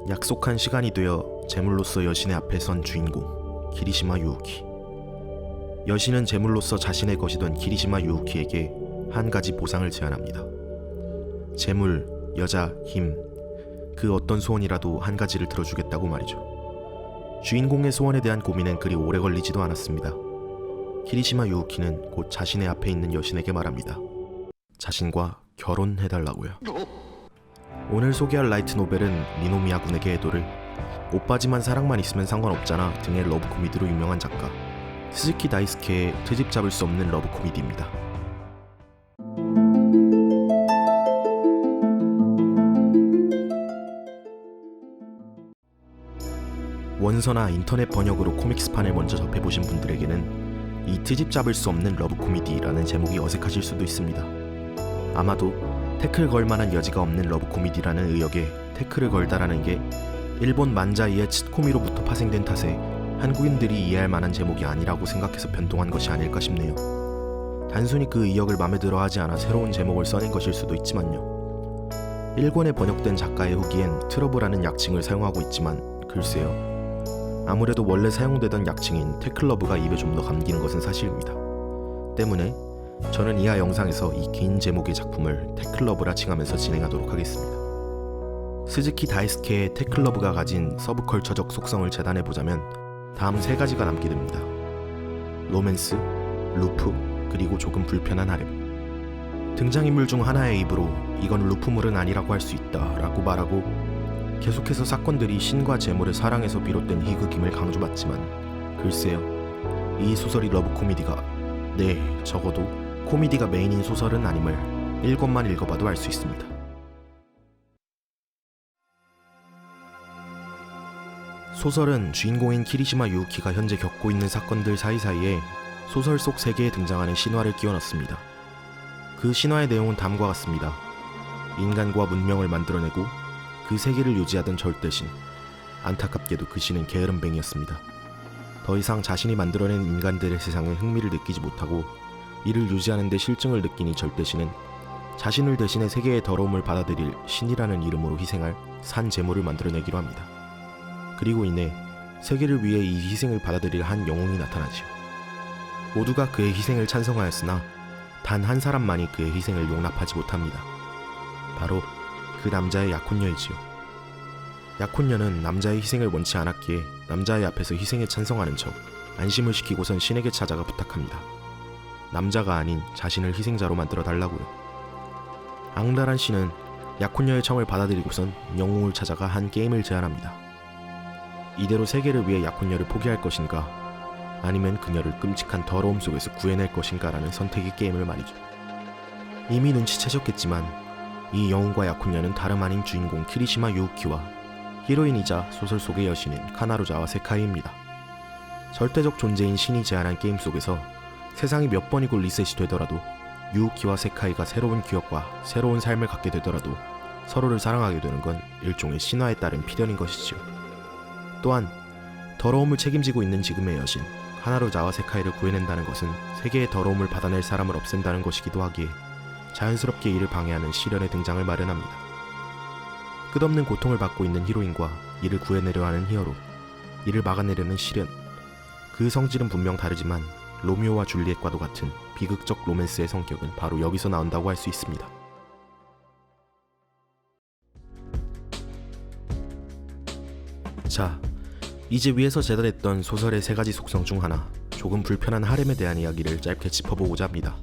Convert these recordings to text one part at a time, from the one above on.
약속한 시간이 되어 제물로서 여신의 앞에 선 주인공 키리시마 유우키. 여신은 제물로서 자신의 것이 된 키리시마 유우키에게 한 가지 보상을 제안합니다. 재물, 여자, 힘, 그 어떤 소원이라도 한 가지를 들어주겠다고 말이죠. 주인공의 소원에 대한 고민은 그리 오래 걸리지도 않았습니다. 키리시마 유우키는 곧 자신의 앞에 있는 여신에게 말합니다. 자신과 결혼해달라고요. 오늘 소개할 라이트 노벨은 니노미야 군에게 애도를 오빠지만 사랑만 있으면 상관없잖아 등의 러브 코미디로 유명한 작가 스즈키 다이스케의 트집 잡을 수 없는 러브 코미디입니다. 원서나 인터넷 번역으로 코믹스판을 먼저 접해보신 분들에게는 이 트집 잡을 수 없는 러브 코미디라는 제목이 어색하실 수도 있습니다. 아마도 태클 걸 만한 여지가 없는 러브 코미디라는 의역에 태클을 걸다라는 게 일본 만자이의 츠코미로부터 파생된 탓에 한국인들이 이해할 만한 제목이 아니라고 생각해서 변동한 것이 아닐까 싶네요. 단순히 그 의역을 마음에 들어 하지 않아 새로운 제목을 써낸 것일 수도 있지만요. 일본에 번역된 작가의 후기엔 트러블하는 약칭을 사용하고 있지만 글쎄요. 아무래도 원래 사용되던 약칭인 태클러브가 입에 좀 더 감기는 것은 사실입니다. 때문에 저는 이하 영상에서 이 긴 제목의 작품을 태클러브라 칭하면서 진행하도록 하겠습니다. 스즈키 다이스케의 태클러브가 가진 서브컬처적 속성을 재단해보자면 다음 세 가지가 남게 됩니다. 로맨스, 루프, 그리고 조금 불편한 하렘. 등장인물 중 하나의 입으로 이건 루프물은 아니라고 할 수 있다 라고 말하고 계속해서 사건들이 신과 재물의 사랑에서 비롯된 희극임을 강조받지만 글쎄요. 이 소설이 러브 코미디가 적어도 코미디가 메인인 소설은 아님을 1권만 읽어봐도 알 수 있습니다. 소설은 주인공인 키리시마 유우키가 현재 겪고 있는 사건들 사이사이에 소설 속 세계에 등장하는 신화를 끼워 넣습니다. 그 신화의 내용은 다음과 같습니다. 인간과 문명을 만들어내고 그 세계를 유지하던 절대신. 안타깝게도 그 신은 게으름뱅이였습니다. 더 이상 자신이 만들어낸 인간들의 세상에 흥미를 느끼지 못하고 이를 유지하는 데 실증을 느낀 이 절대신은 자신을 대신해 세계의 더러움을 받아들일 신이라는 이름으로 희생할 산 제물을 만들어내기로 합니다. 그리고 이내 세계를 위해 이 희생을 받아들일 한 영웅이 나타나지요. 모두가 그의 희생을 찬성하였으나 단 한 사람만이 그의 희생을 용납하지 못합니다. 바로 그 남자의 약혼녀이지요. 약혼녀는 남자의 희생을 원치 않았기에 남자의 앞에서 희생에 찬성하는 척 안심을 시키고선 신에게 찾아가 부탁합니다. 남자가 아닌 자신을 희생자로 만들어 달라고요. 앙달한 신은 약혼녀의 청을 받아들이고선 영웅을 찾아가 한 게임을 제안합니다. 이대로 세계를 위해 약혼녀를 포기할 것인가 아니면 그녀를 끔찍한 더러움 속에서 구해낼 것인가 라는 선택의 게임을 말이죠. 이미 눈치채셨겠지만 이 영웅과 약혼녀는 다름 아닌 주인공 키리시마 유우키와 히로인이자 소설 속의 여신인 카나루자와 세카이입니다. 절대적 존재인 신이 제안한 게임 속에서 세상이 몇 번이고 리셋이 되더라도 유우키와 세카이가 새로운 기억과 새로운 삶을 갖게 되더라도 서로를 사랑하게 되는 건 일종의 신화에 따른 필연인 것이지요. 또한 더러움을 책임지고 있는 지금의 여신 카나루자와 세카이를 구해낸다는 것은 세계의 더러움을 받아낼 사람을 없앤다는 것이기도 하기에 자연스럽게 이를 방해하는 시련의 등장을 마련합니다. 끝없는 고통을 받고 있는 히로인과 이를 구해내려 하는 히어로, 이를 막아내려는 시련. 그 성질은 분명 다르지만 로미오와 줄리엣과도 같은 비극적 로맨스의 성격은 바로 여기서 나온다고 할 수 있습니다. 자, 이제 위에서 제달했던 소설의 세 가지 속성 중 하나, 조금 불편한 하렘에 대한 이야기를 짧게 짚어보고자 합니다.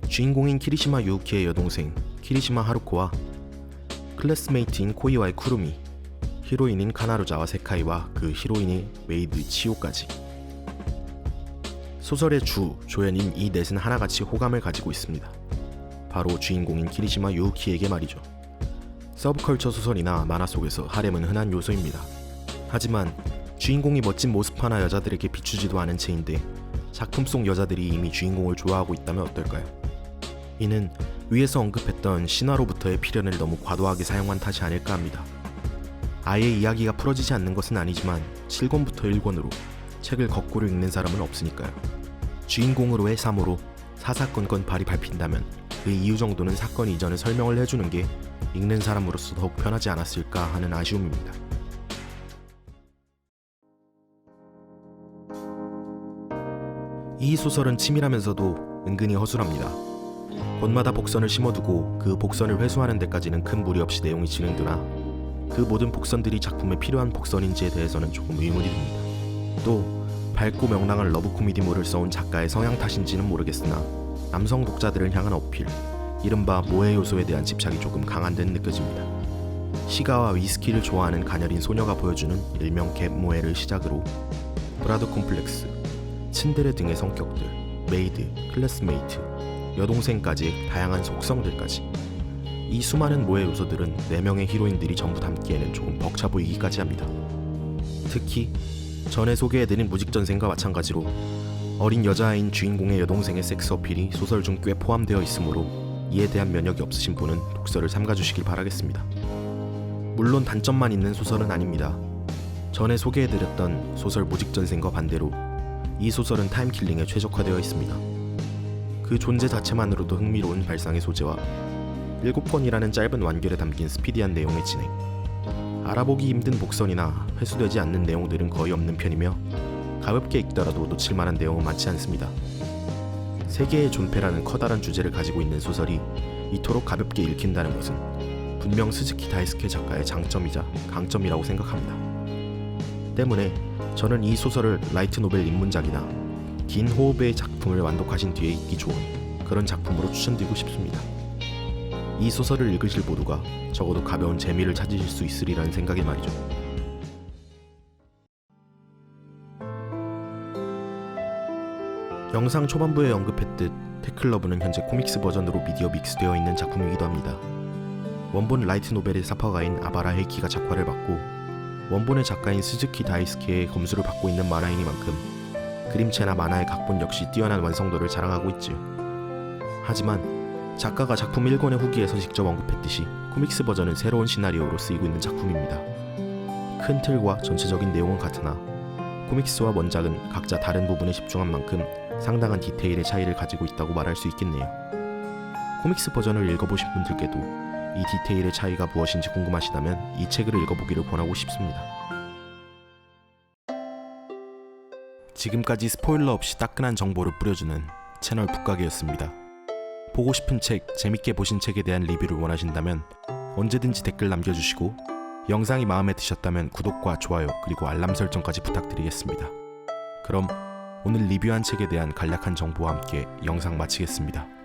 주인공인 키리시마 유우키의 여동생 키리시마 하루코와 클래스메이트인 코이와의 쿠루미, 히로인인 카나루자와 세카이와 그 히로인의 메이드 치오까지. 소설의 주, 조연인 이 넷은 하나같이 호감을 가지고 있습니다. 바로 주인공인 키리시마 유우키에게 말이죠. 서브컬처 소설이나 만화 속에서 하렘은 흔한 요소입니다. 하지만 주인공이 멋진 모습 하나 여자들에게 비추지도 않은 채인데 작품 속 여자들이 이미 주인공을 좋아하고 있다면 어떨까요? 이는 위에서 언급했던 신화로부터의 필연을 너무 과도하게 사용한 탓이 아닐까 합니다. 아예 이야기가 풀어지지 않는 것은 아니지만 7권부터 1권으로 책을 거꾸로 읽는 사람은 없으니까요. 주인공으로의 3호로 사사건건 발이 밟힌다면 그 이유 정도는 사건 이전에 설명을 해주는 게 읽는 사람으로서 더욱 편하지 않았을까 하는 아쉬움입니다. 이 소설은 치밀하면서도 은근히 허술합니다. 권마다 복선을 심어두고 그 복선을 회수하는 데까지는 큰 무리 없이 내용이 진행되나 그 모든 복선들이 작품에 필요한 복선인지에 대해서는 조금 의문이 듭니다. 또 밝고 명랑한 러브 코미디물을 써온 작가의 성향 탓인지는 모르겠으나 남성 독자들을 향한 어필, 이른바 모해 요소에 대한 집착이 조금 강한 듯 느껴집니다. 시가와 위스키를 좋아하는 가녀린 소녀가 보여주는 일명 갭 모해를 시작으로 브라더 콤플렉스, 츤데레 등의 성격들, 메이드, 클래스메이트, 여동생까지 다양한 속성들까지 이 수많은 모해 요소들은 4명의 히로인들이 전부 담기에는 조금 벅차 보이기까지 합니다. 특히 전에 소개해드린 무직전생과 마찬가지로 어린 여자아이인 주인공의 여동생의 섹스 어필이 소설 중 꽤 포함되어 있으므로 이에 대한 면역이 없으신 분은 독서를 삼가주시길 바라겠습니다. 물론 단점만 있는 소설은 아닙니다. 전에 소개해드렸던 소설 무직전생과 반대로 이 소설은 타임킬링에 최적화되어 있습니다. 그 존재 자체만으로도 흥미로운 발상의 소재와 7권이라는 짧은 완결에 담긴 스피디한 내용의 진행, 알아보기 힘든 복선이나 회수되지 않는 내용들은 거의 없는 편이며 가볍게 읽더라도 놓칠만한 내용은 많지 않습니다. 세계의 존폐라는 커다란 주제를 가지고 있는 소설이 이토록 가볍게 읽힌다는 것은 분명 스즈키 다이스케 작가의 장점이자 강점이라고 생각합니다. 때문에 저는 이 소설을 라이트 노벨 입문작이나 긴 호흡의 작품을 완독하신 뒤에 읽기 좋은 그런 작품으로 추천드리고 싶습니다. 이 소설을 읽으실 모두가 적어도 가벼운 재미를 찾으실 수 있으리라는 생각에 말이죠. 영상 초반부에 언급했듯 테클러브는 현재 코믹스 버전으로 미디어 믹스되어 있는 작품이기도 합니다. 원본 라이트 노벨의 사파가인 아바라 헤이키가 작화를 받고 원본의 작가인 스즈키 다이스케의 검수를 받고 있는 만화이니만큼 그림체나 만화의 각본 역시 뛰어난 완성도를 자랑하고 있지요. 하지만 작가가 작품 1권의 후기에서 직접 언급했듯이 코믹스 버전은 새로운 시나리오로 쓰이고 있는 작품입니다. 큰 틀과 전체적인 내용은 같으나 코믹스와 원작은 각자 다른 부분에 집중한 만큼 상당한 디테일의 차이를 가지고 있다고 말할 수 있겠네요. 코믹스 버전을 읽어보신 분들께도 이 디테일의 차이가 무엇인지 궁금하시다면 이 책을 읽어보기를 권하고 싶습니다. 지금까지 스포일러 없이 따끈한 정보를 뿌려주는 채널 북각이었습니다. 보고 싶은 책, 재밌게 보신 책에 대한 리뷰를 원하신다면 언제든지 댓글 남겨주시고 영상이 마음에 드셨다면 구독과 좋아요 그리고 알람 설정까지 부탁드리겠습니다. 그럼 오늘 리뷰한 책에 대한 간략한 정보와 함께 영상 마치겠습니다.